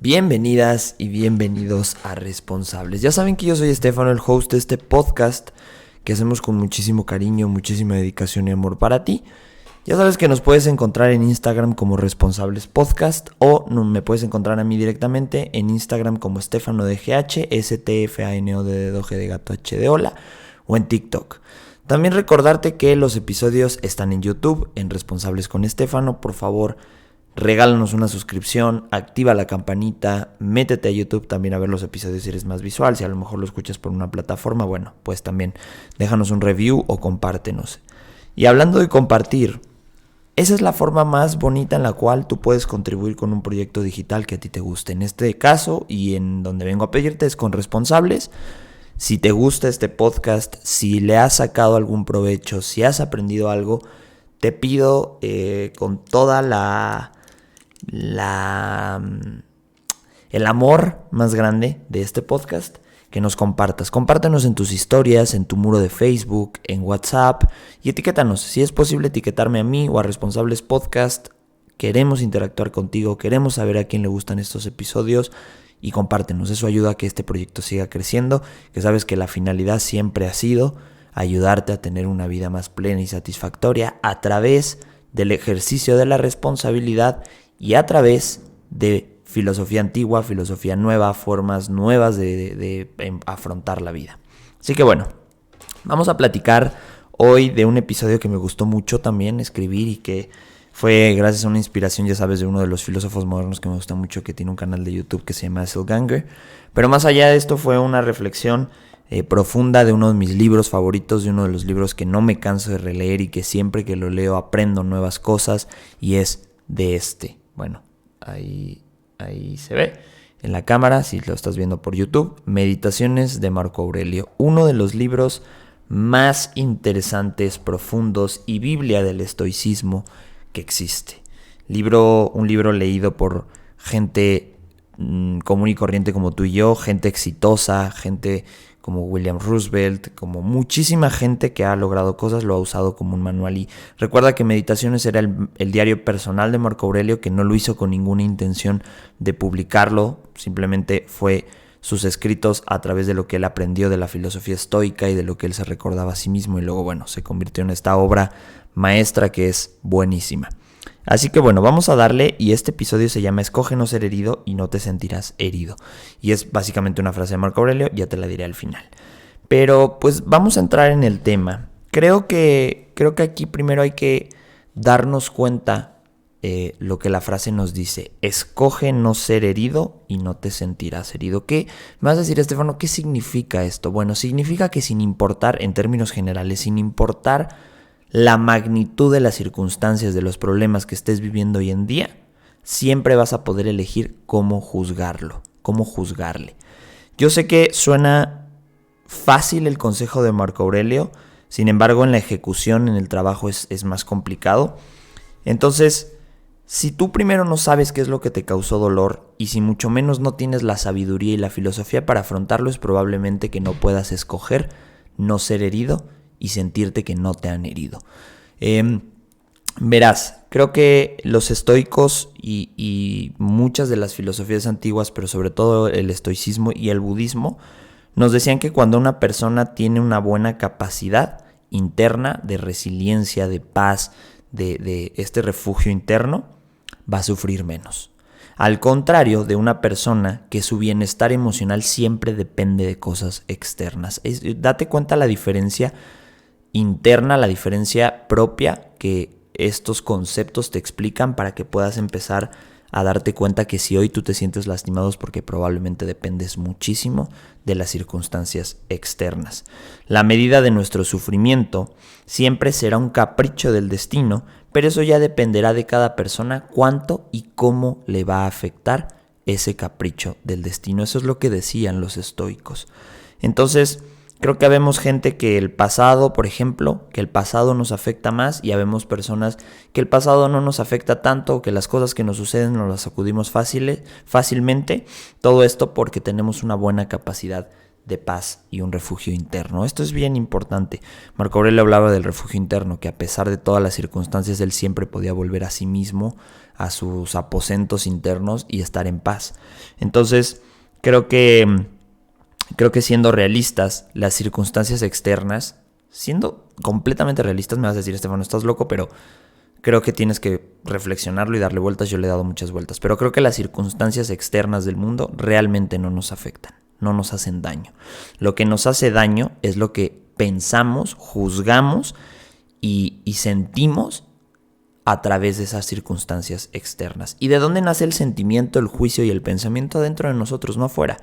Bienvenidas y bienvenidos a Responsables. Ya saben que yo soy Estefano, el host de este podcast que hacemos con muchísimo cariño, muchísima dedicación y amor para ti. Ya sabes que nos puedes encontrar en Instagram como Responsables Podcast o me puedes encontrar a mí directamente en Instagram como Estefano de GH, STFANO de dedo, G de gato, H de hola, o en TikTok. También recordarte que los episodios están en YouTube, en Responsables con Estefano. Por favor, regálanos una suscripción, activa la campanita, métete a YouTube también a ver los episodios si eres más visual. Si a lo mejor lo escuchas por una plataforma, bueno, pues también déjanos un review o compártenos. Y hablando de compartir, esa es la forma más bonita en la cual tú puedes contribuir con un proyecto digital que a ti te guste. En este caso, y en donde vengo a pedirte, es con Responsables. Si te gusta este podcast, si le has sacado algún provecho, si has aprendido algo, te pido con toda el amor más grande de este podcast, que nos compartas. Compártenos en tus historias, en tu muro de Facebook, en WhatsApp y etiquétanos. Si es posible etiquetarme a mí o a Responsables Podcast. Queremos interactuar contigo, queremos saber a quién le gustan estos episodios y compártenos. Eso ayuda a que este proyecto siga creciendo, que sabes que la finalidad siempre ha sido ayudarte a tener una vida más plena y satisfactoria a través del ejercicio de la responsabilidad y a través de filosofía antigua, filosofía nueva, formas nuevas de afrontar la vida. Así que bueno, vamos a platicar hoy de un episodio que me gustó mucho también escribir y que fue gracias a una inspiración, ya sabes, de uno de los filósofos modernos que me gusta mucho, que tiene un canal de YouTube que se llama Essel Ganger. Pero más allá de esto fue una reflexión profunda de uno de mis libros favoritos, de uno de los libros que no me canso de releer y que siempre que lo leo aprendo nuevas cosas, y es de este. Bueno, ahí se ve en la cámara, si lo estás viendo por YouTube. Meditaciones de Marco Aurelio, uno de los libros más interesantes, profundos y Biblia del estoicismo que existe. Un libro leído por gente común y corriente como tú y yo, gente exitosa, gente como William Roosevelt, como muchísima gente que ha logrado cosas, lo ha usado como un manual. Y recuerda que Meditaciones era el diario personal de Marco Aurelio, que no lo hizo con ninguna intención de publicarlo, simplemente fue sus escritos a través de lo que él aprendió de la filosofía estoica y de lo que él se recordaba a sí mismo, y luego, bueno, se convirtió en esta obra maestra que es buenísima. Así que bueno, vamos a darle, y este episodio se llama Escoge no ser herido y no te sentirás herido. Y es básicamente una frase de Marco Aurelio, ya te la diré al final. Pero pues vamos a entrar en el tema. Creo que aquí primero hay que darnos cuenta lo que la frase nos dice. Escoge no ser herido y no te sentirás herido. ¿Qué me vas a decir, Estefano? ¿Qué significa esto? Bueno, significa que sin importar, en términos generales, sin importar la magnitud de las circunstancias, de los problemas que estés viviendo hoy en día, siempre vas a poder elegir cómo juzgarlo, cómo juzgarle. Yo sé que suena fácil el consejo de Marco Aurelio, sin embargo en la ejecución, en el trabajo es más complicado. Entonces, si tú primero no sabes qué es lo que te causó dolor, y si mucho menos no tienes la sabiduría y la filosofía para afrontarlo, es probablemente que no puedas escoger no ser herido y sentirte que no te han herido. Verás, creo que los estoicos y muchas de las filosofías antiguas, pero sobre todo el estoicismo y el budismo, nos decían que cuando una persona tiene una buena capacidad interna de resiliencia, de paz, de este refugio interno, va a sufrir menos. Al contrario de una persona que su bienestar emocional siempre depende de cosas externas. Date cuenta la diferencia interna, la diferencia propia que estos conceptos te explican, para que puedas empezar a darte cuenta que si hoy tú te sientes lastimado es porque probablemente dependes muchísimo de las circunstancias externas. La medida de nuestro sufrimiento siempre será un capricho del destino, pero eso ya dependerá de cada persona cuánto y cómo le va a afectar ese capricho del destino. Eso es lo que decían los estoicos. Entonces, creo que habemos gente que el pasado, por ejemplo, que el pasado nos afecta más, y habemos personas que el pasado no nos afecta tanto, que las cosas que nos suceden nos las sacudimos fácilmente. Todo esto porque tenemos una buena capacidad de paz y un refugio interno. Esto es bien importante. Marco Aurelio hablaba del refugio interno, que a pesar de todas las circunstancias, él siempre podía volver a sí mismo, a sus aposentos internos y estar en paz. Entonces, creo que siendo realistas, las circunstancias externas, siendo completamente realistas, me vas a decir, Estefano, estás loco, pero creo que tienes que reflexionarlo y darle vueltas. Yo le he dado muchas vueltas, pero creo que las circunstancias externas del mundo realmente no nos afectan, no nos hacen daño. Lo que nos hace daño es lo que pensamos, juzgamos y sentimos a través de esas circunstancias externas. ¿Y de dónde nace el sentimiento, el juicio y el pensamiento? Dentro de nosotros, no afuera.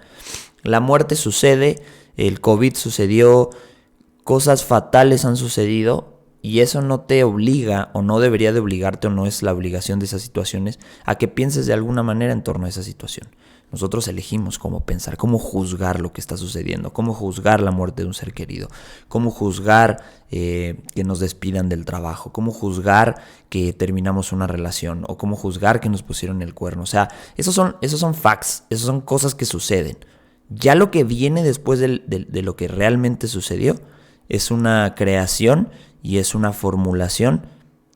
La muerte sucede, el COVID sucedió, cosas fatales han sucedido y eso no te obliga o no debería de obligarte o no es la obligación de esas situaciones a que pienses de alguna manera en torno a esa situación. Nosotros elegimos cómo pensar, cómo juzgar lo que está sucediendo, cómo juzgar la muerte de un ser querido, cómo juzgar que nos despidan del trabajo, cómo juzgar que terminamos una relación o cómo juzgar que nos pusieron el cuerno. O sea, esos son facts, esas son cosas que suceden. Ya lo que viene después de lo que realmente sucedió es una creación y es una formulación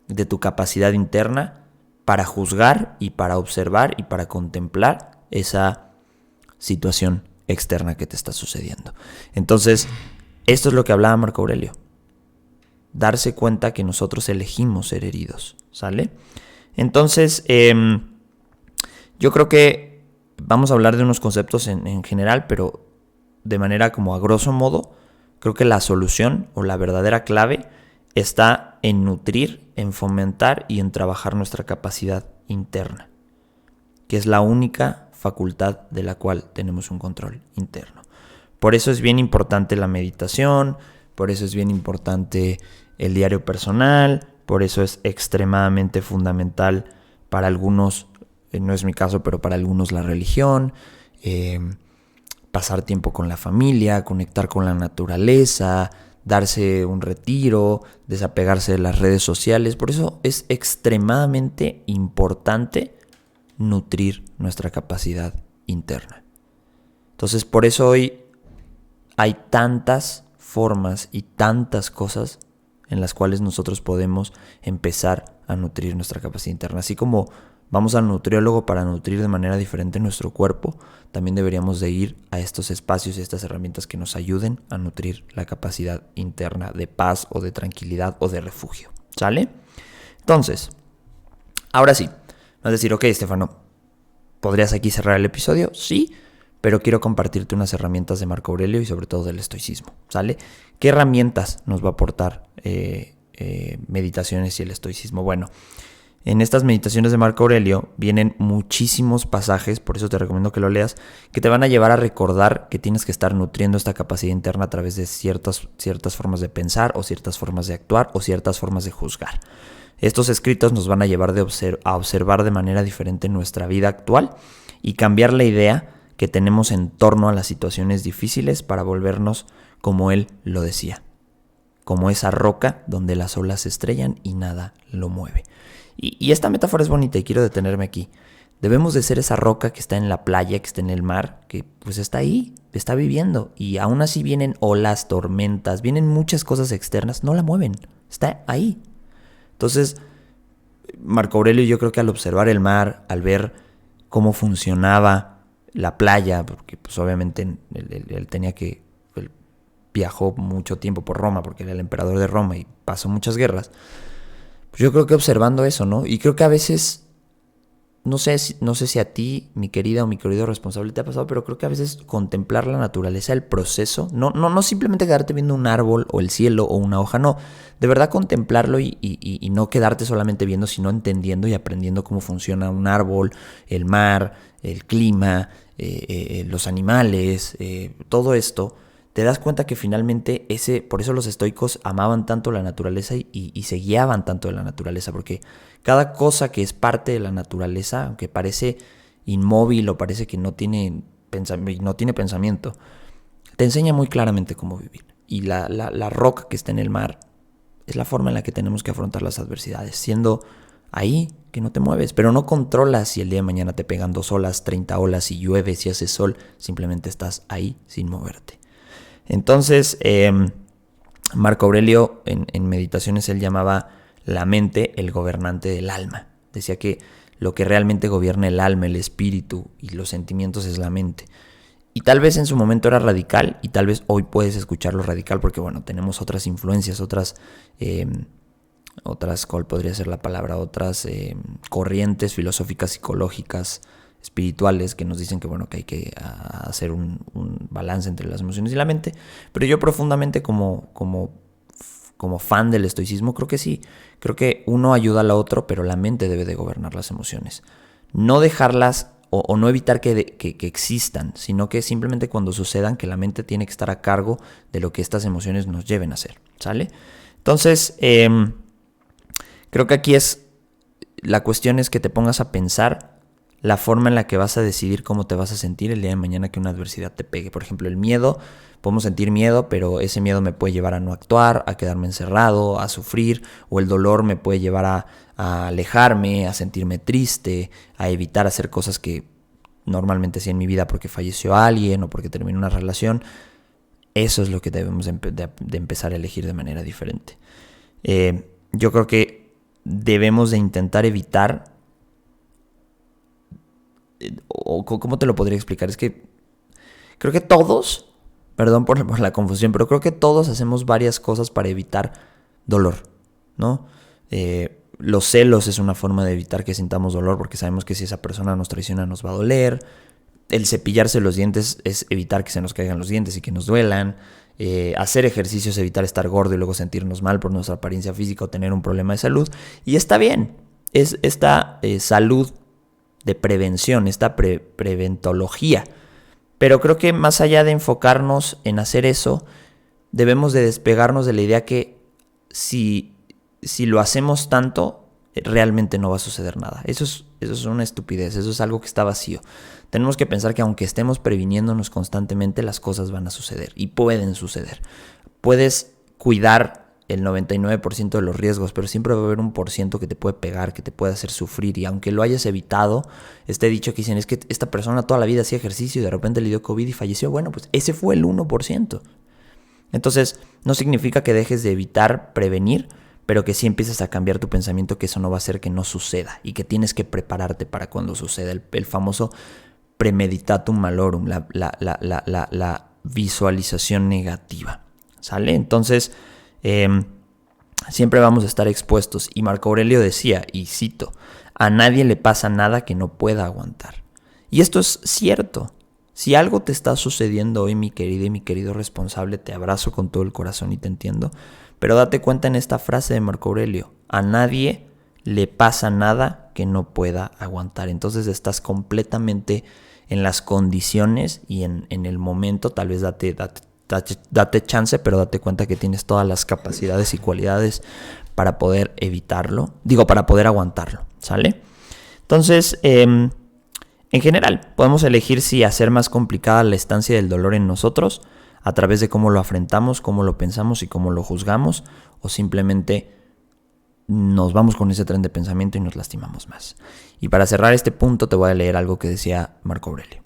de tu capacidad interna para juzgar y para observar y para contemplar esa situación externa que te está sucediendo. Entonces, esto es lo que hablaba Marco Aurelio. Darse cuenta que nosotros elegimos ser heridos, ¿sale? Entonces, yo creo que vamos a hablar de unos conceptos en general, pero de manera como a grosso modo, creo que la solución o la verdadera clave está en nutrir, en fomentar y en trabajar nuestra capacidad interna, que es la única facultad de la cual tenemos un control interno. Por eso es bien importante la meditación, por eso es bien importante el diario personal, por eso es extremadamente fundamental para algunos, no es mi caso, pero para algunos la religión, pasar tiempo con la familia, conectar con la naturaleza, darse un retiro, desapegarse de las redes sociales. Por eso es extremadamente importante nutrir nuestra capacidad interna. Entonces, por eso hoy hay tantas formas y tantas cosas en las cuales nosotros podemos empezar a nutrir nuestra capacidad interna. Así como vamos al nutriólogo para nutrir de manera diferente nuestro cuerpo, también deberíamos de ir a estos espacios y estas herramientas que nos ayuden a nutrir la capacidad interna de paz o de tranquilidad o de refugio. ¿Sale? Entonces, ahora sí, vas a decir, ok, Estefano, ¿podrías aquí cerrar el episodio? Sí, pero quiero compartirte unas herramientas de Marco Aurelio y sobre todo del estoicismo, ¿sale? ¿Qué herramientas nos va a aportar meditaciones y el estoicismo? Bueno, en estas meditaciones de Marco Aurelio vienen muchísimos pasajes, por eso te recomiendo que lo leas, que te van a llevar a recordar que tienes que estar nutriendo esta capacidad interna a través de ciertas formas de pensar o ciertas formas de actuar o ciertas formas de juzgar. Estos escritos nos van a llevar a observar de manera diferente nuestra vida actual y cambiar la idea que tenemos en torno a las situaciones difíciles para volvernos como él lo decía, como esa roca donde las olas se estrellan y nada lo mueve. Y esta metáfora es bonita y quiero detenerme aquí. Debemos de ser esa roca que está en la playa, que está en el mar, que pues está ahí, está viviendo. Y aún así vienen olas, tormentas, vienen muchas cosas externas, no la mueven, está ahí. Entonces, Marco Aurelio, yo creo que al observar el mar, al ver cómo funcionaba la playa, porque pues obviamente él viajó mucho tiempo por Roma, porque era el emperador de Roma y pasó muchas guerras, pues yo creo que observando eso, ¿no? Y creo que a veces, no sé si a ti, mi querida o mi querido responsable, te ha pasado, pero creo que a veces contemplar la naturaleza, el proceso, no simplemente quedarte viendo un árbol o el cielo o una hoja, no, de verdad contemplarlo y no quedarte solamente viendo, sino entendiendo y aprendiendo cómo funciona un árbol, el mar, el clima, los animales, todo esto. Te das cuenta que finalmente por eso los estoicos amaban tanto la naturaleza y se guiaban tanto de la naturaleza, porque cada cosa que es parte de la naturaleza, aunque parece inmóvil o parece que no tiene pensamiento, te enseña muy claramente cómo vivir. Y la roca que está en el mar es la forma en la que tenemos que afrontar las adversidades, siendo ahí que no te mueves, pero no controlas si el día de mañana te pegan 2 olas, 30 olas, si llueve, si hace sol, simplemente estás ahí sin moverte. Entonces, Marco Aurelio en Meditaciones él llamaba la mente el gobernante del alma. Decía que lo que realmente gobierna el alma, el espíritu y los sentimientos es la mente. Y tal vez en su momento era radical y tal vez hoy puedes escucharlo radical porque, bueno, tenemos otras influencias, otras, ¿cuál podría ser la palabra? Otras corrientes filosóficas, psicológicas, espirituales que nos dicen que, bueno, que hay que hacer un balance entre las emociones y la mente. Pero yo profundamente como fan del estoicismo creo que sí. Creo que uno ayuda al otro, pero la mente debe de gobernar las emociones. No dejarlas o no evitar que existan, sino que simplemente cuando sucedan que la mente tiene que estar a cargo de lo que estas emociones nos lleven a hacer, ¿sale? Entonces, creo que aquí la cuestión es que te pongas a pensar la forma en la que vas a decidir cómo te vas a sentir el día de mañana que una adversidad te pegue. Por ejemplo, el miedo, podemos sentir miedo, pero ese miedo me puede llevar a no actuar, a quedarme encerrado, a sufrir, o el dolor me puede llevar a alejarme, a sentirme triste, a evitar hacer cosas que normalmente hacía en mi vida porque falleció alguien o porque terminó una relación. Eso es lo que debemos de empezar a elegir de manera diferente. Yo creo que debemos de intentar evitar, o ¿cómo te lo podría explicar? Es que creo que todos, perdón por la confusión, pero creo que todos hacemos varias cosas para evitar dolor, ¿no? Los celos es una forma de evitar que sintamos dolor porque sabemos que si esa persona nos traiciona nos va a doler. El cepillarse los dientes es evitar que se nos caigan los dientes y que nos duelan. Hacer ejercicio es evitar estar gordo y luego sentirnos mal por nuestra apariencia física o tener un problema de salud. Y está bien, es esta salud de prevención, esta preventología. Pero creo que más allá de enfocarnos en hacer eso, debemos de despegarnos de la idea que si lo hacemos tanto, realmente no va a suceder nada. Eso es una estupidez, eso es algo que está vacío. Tenemos que pensar que aunque estemos previniéndonos constantemente, las cosas van a suceder y pueden suceder. Puedes cuidar el 99% de los riesgos, pero siempre va a haber un % que te puede pegar, que te puede hacer sufrir, y aunque lo hayas evitado, este dicho que dicen es que esta persona toda la vida hacía ejercicio y de repente le dio COVID y falleció. Bueno, pues ese fue el 1%. Entonces, no significa que dejes de evitar prevenir, pero que sí empiezas a cambiar tu pensamiento, que eso no va a hacer que no suceda y que tienes que prepararte para cuando suceda. El famoso premeditatum malorum, la visualización negativa, ¿sale? Entonces, siempre vamos a estar expuestos. Y Marco Aurelio decía, y cito, a nadie le pasa nada que no pueda aguantar. Y esto es cierto. Si algo te está sucediendo hoy, mi querida y mi querido responsable, te abrazo con todo el corazón y te entiendo. Pero date cuenta en esta frase de Marco Aurelio, a nadie le pasa nada que no pueda aguantar. Entonces estás completamente en las condiciones y en el momento. Tal vez date chance, pero date cuenta que tienes todas las capacidades y cualidades para poder evitarlo. Para poder aguantarlo, ¿sale? Entonces, en general, podemos elegir si hacer más complicada la estancia del dolor en nosotros a través de cómo lo afrontamos, cómo lo pensamos y cómo lo juzgamos, o simplemente nos vamos con ese tren de pensamiento y nos lastimamos más. Y para cerrar este punto te voy a leer algo que decía Marco Aurelio.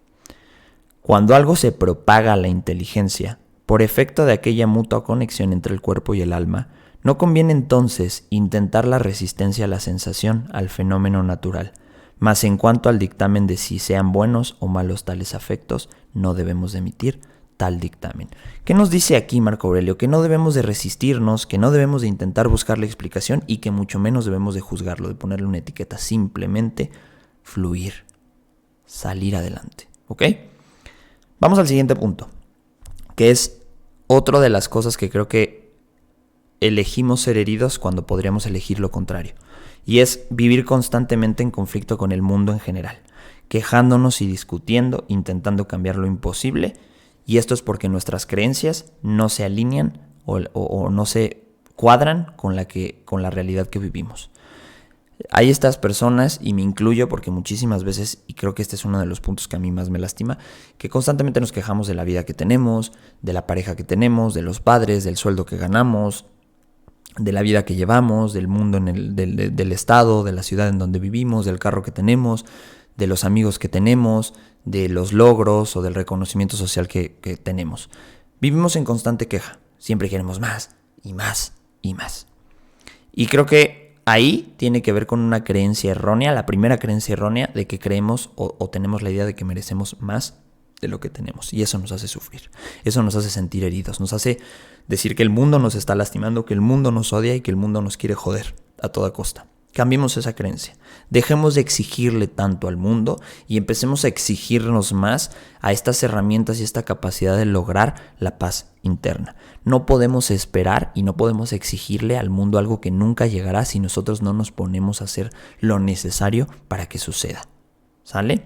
Cuando algo se propaga a la inteligencia, por efecto de aquella mutua conexión entre el cuerpo y el alma, no conviene entonces intentar la resistencia a la sensación, al fenómeno natural, mas en cuanto al dictamen de si sean buenos o malos tales afectos, no debemos de emitir tal dictamen. ¿Qué nos dice aquí Marco Aurelio? Que no debemos de resistirnos, que no debemos de intentar buscar la explicación y que mucho menos debemos de juzgarlo, de ponerle una etiqueta, simplemente fluir, salir adelante, ¿ok? Vamos al siguiente punto, que es otra de las cosas que creo que elegimos ser heridos cuando podríamos elegir lo contrario, y es vivir constantemente en conflicto con el mundo en general, quejándonos y discutiendo, intentando cambiar lo imposible. Y esto es porque nuestras creencias no se alinean o no se cuadran con la realidad que vivimos. Hay estas personas, y me incluyo porque muchísimas veces, y creo que este es uno de los puntos que a mí más me lastima, que constantemente nos quejamos de la vida que tenemos, de la pareja que tenemos, de los padres, del sueldo que ganamos, de la vida que llevamos, del mundo, del estado, de la ciudad en donde vivimos, del carro que tenemos, de los amigos que tenemos, de los logros o del reconocimiento social que tenemos. Vivimos en constante queja. Siempre queremos más y más y más. Y creo que ahí tiene que ver con una creencia errónea, la primera creencia errónea de que creemos o tenemos la idea de que merecemos más de lo que tenemos. Y eso nos hace sufrir, eso nos hace sentir heridos, nos hace decir que el mundo nos está lastimando, que el mundo nos odia y que el mundo nos quiere joder a toda costa. Cambiemos esa creencia. Dejemos de exigirle tanto al mundo y empecemos a exigirnos más a estas herramientas y esta capacidad de lograr la paz interna. No podemos esperar y no podemos exigirle al mundo algo que nunca llegará si nosotros no nos ponemos a hacer lo necesario para que suceda. ¿Sale?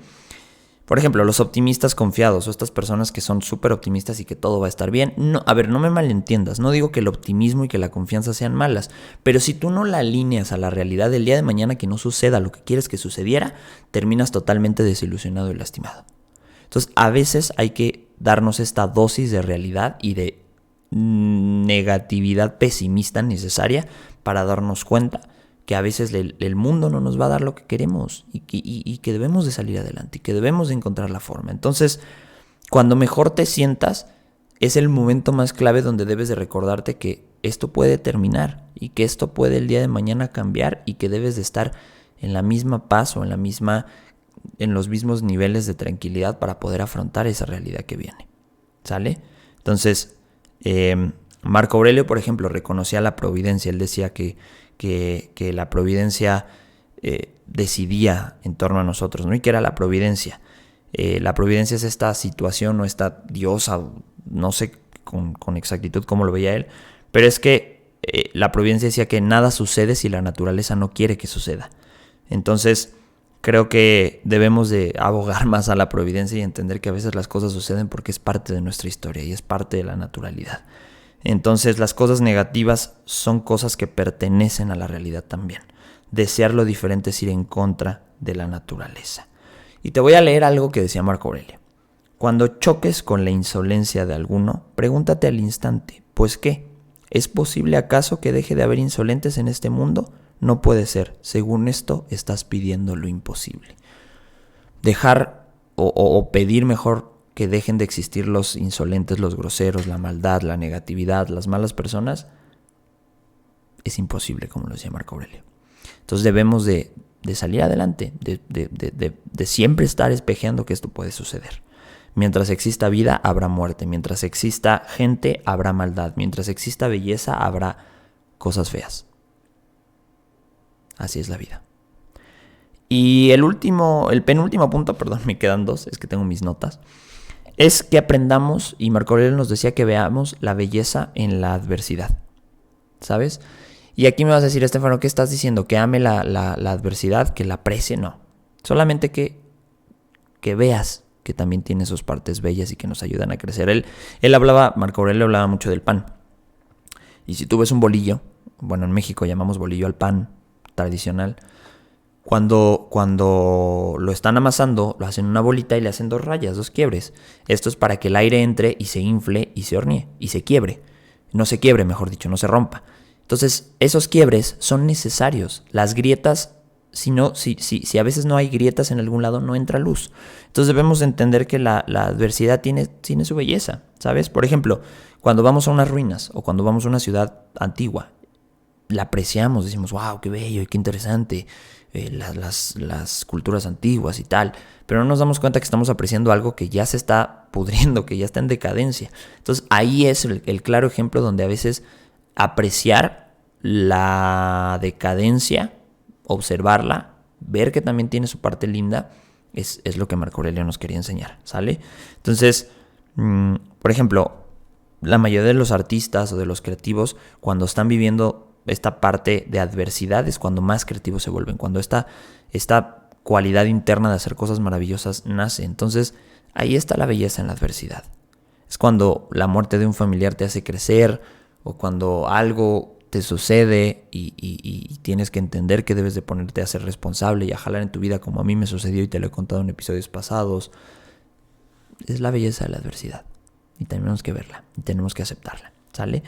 Por ejemplo, los optimistas confiados o estas personas que son súper optimistas y que todo va a estar bien. No, a ver, no me malentiendas, no digo que el optimismo y que la confianza sean malas, pero si tú no la alineas a la realidad del día de mañana que no suceda lo que quieres que sucediera, terminas totalmente desilusionado y lastimado. Entonces, a veces hay que darnos esta dosis de realidad y de negatividad pesimista necesaria para darnos cuenta que a veces el mundo no nos va a dar lo que queremos y que debemos de salir adelante y que debemos de encontrar la forma. Entonces, cuando mejor te sientas, es el momento más clave donde debes de recordarte que esto puede terminar y que esto puede el día de mañana cambiar y que debes de estar en la misma paz o en los mismos niveles de tranquilidad para poder afrontar esa realidad que viene. ¿Sale? Entonces, Marco Aurelio, por ejemplo, reconocía la providencia. Él decía que la providencia decidía en torno a nosotros, ¿no? ¿Y qué era la providencia? La providencia es esta situación o esta diosa, no sé con exactitud cómo lo veía él, pero es que la providencia decía que nada sucede si la naturaleza no quiere que suceda. Entonces, creo que debemos de abogar más a la providencia y entender que a veces las cosas suceden porque es parte de nuestra historia y es parte de la naturalidad. Entonces las cosas negativas son cosas que pertenecen a la realidad también. Desear lo diferente es ir en contra de la naturaleza. Y te voy a leer algo que decía Marco Aurelio. Cuando choques con la insolencia de alguno, pregúntate al instante, ¿pues qué? ¿Es posible acaso que deje de haber insolentes en este mundo? No puede ser. Según esto, estás pidiendo lo imposible. Dejar o pedir mejor que dejen de existir los insolentes, los groseros, la maldad, la negatividad, las malas personas, es imposible, como lo decía Marco Aurelio. Entonces debemos de salir adelante, de siempre estar espejeando que esto puede suceder. Mientras exista vida, habrá muerte. Mientras exista gente, habrá maldad. Mientras exista belleza, habrá cosas feas. Así es la vida. Y el penúltimo punto, perdón, me quedan dos, es que tengo mis notas, es que aprendamos, y Marco Aurelio nos decía que veamos la belleza en la adversidad, ¿sabes? Y aquí me vas a decir, Estefano, ¿qué estás diciendo? ¿Que ame la adversidad? ¿Que la aprecie? No, solamente que veas que también tiene sus partes bellas y que nos ayudan a crecer. Marco Aurelio hablaba mucho del pan. Y si tú ves un bolillo, bueno, en México llamamos bolillo al pan tradicional, Cuando lo están amasando, lo hacen una bolita y le hacen 2 rayas, 2 quiebres. Esto es para que el aire entre y se infle y se hornee y se quiebre. No se quiebre, mejor dicho, no se rompa. Entonces, esos quiebres son necesarios. Las grietas, si a veces no hay grietas en algún lado, no entra luz. Entonces debemos entender que la adversidad tiene su belleza, ¿sabes? Por ejemplo, cuando vamos a unas ruinas o cuando vamos a una ciudad antigua, la apreciamos, decimos, wow, qué bello y qué interesante. Las culturas antiguas y tal, pero no nos damos cuenta que estamos apreciando algo que ya se está pudriendo, que ya está en decadencia. Entonces ahí es el claro ejemplo donde a veces apreciar la decadencia, observarla, ver que también tiene su parte linda, es lo que Marco Aurelio nos quería enseñar, ¿sale? Entonces, por ejemplo, la mayoría de los artistas o de los creativos, cuando están viviendo esta parte de adversidad, es cuando más creativos se vuelven, cuando esta cualidad interna de hacer cosas maravillosas nace. Entonces ahí está la belleza en la adversidad. Es cuando la muerte de un familiar te hace crecer, o cuando algo te sucede y tienes que entender que debes de ponerte a ser responsable y a jalar en tu vida, como a mí me sucedió y te lo he contado en episodios pasados. Es la belleza de la adversidad y tenemos que verla y tenemos que aceptarla, ¿sale?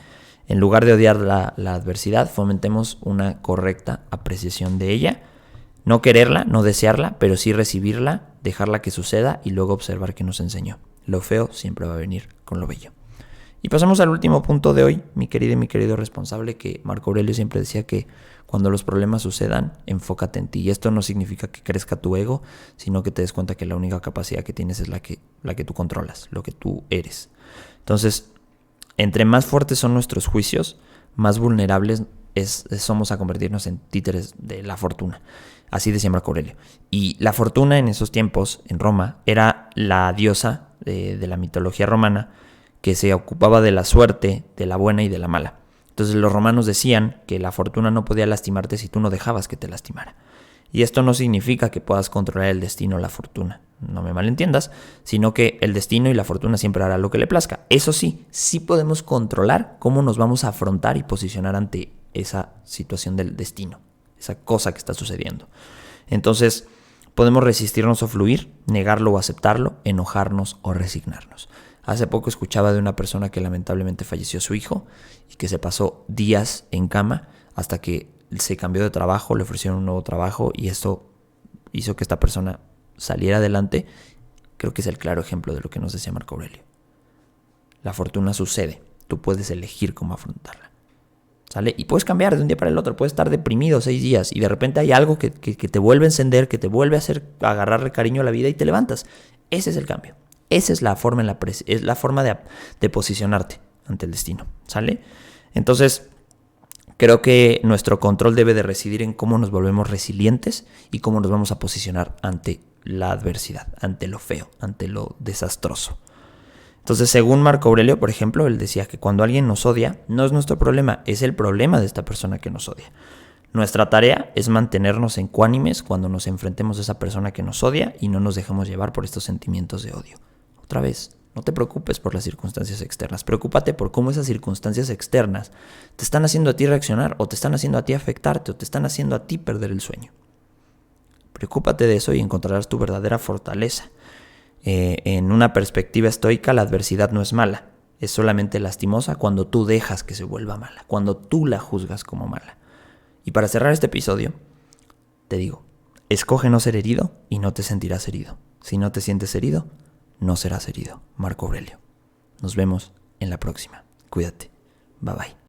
En lugar de odiar la adversidad, fomentemos una correcta apreciación de ella. No quererla, no desearla, pero sí recibirla, dejarla que suceda y luego observar qué nos enseñó. Lo feo siempre va a venir con lo bello. Y pasamos al último punto de hoy, mi querido y mi querido responsable, que Marco Aurelio siempre decía que cuando los problemas sucedan, enfócate en ti. Y esto no significa que crezca tu ego, sino que te des cuenta que la única capacidad que tienes es la que tú controlas, lo que tú eres. Entonces, entre más fuertes son nuestros juicios, más vulnerables somos a convertirnos en títeres de la fortuna. Así decía Marco Aurelio. Y la fortuna en esos tiempos, en Roma, era la diosa de la mitología romana, que se ocupaba de la suerte, de la buena y de la mala. Entonces los romanos decían que la fortuna no podía lastimarte si tú no dejabas que te lastimara. Y esto no significa que puedas controlar el destino o la fortuna, no me malentiendas, sino que el destino y la fortuna siempre hará lo que le plazca. Eso sí, sí podemos controlar cómo nos vamos a afrontar y posicionar ante esa situación del destino, esa cosa que está sucediendo. Entonces, podemos resistirnos o fluir, negarlo o aceptarlo, enojarnos o resignarnos. Hace poco escuchaba de una persona que lamentablemente falleció su hijo y que se pasó días en cama hasta que se cambió de trabajo, le ofrecieron un nuevo trabajo y esto hizo que esta persona saliera adelante. Creo que es el claro ejemplo de lo que nos decía Marco Aurelio. La fortuna sucede, tú puedes elegir cómo afrontarla. ¿Sale? Y puedes cambiar de un día para el otro, puedes estar deprimido 6 días y de repente hay algo que te vuelve a encender, que te vuelve a hacer agarrarle cariño a la vida y te levantas. Ese es el cambio. Esa es la forma, es la forma de posicionarte ante el destino, ¿sale? Entonces, creo que nuestro control debe de residir en cómo nos volvemos resilientes y cómo nos vamos a posicionar ante la adversidad, ante lo feo, ante lo desastroso. Entonces, según Marco Aurelio, por ejemplo, él decía que cuando alguien nos odia, no es nuestro problema, es el problema de esta persona que nos odia. Nuestra tarea es mantenernos ecuánimes cuando nos enfrentemos a esa persona que nos odia y no nos dejemos llevar por estos sentimientos de odio. Otra vez, no te preocupes por las circunstancias externas, preocúpate por cómo esas circunstancias externas te están haciendo a ti reaccionar o te están haciendo a ti afectarte o te están haciendo a ti perder el sueño. Preocúpate de eso y encontrarás tu verdadera fortaleza. En una perspectiva estoica, la adversidad no es mala, es solamente lastimosa cuando tú dejas que se vuelva mala, cuando tú la juzgas como mala. Y para cerrar este episodio, te digo, escoge no ser herido y no te sentirás herido. Si no te sientes herido, no serás herido. Marco Aurelio. Nos vemos en la próxima. Cuídate. Bye bye.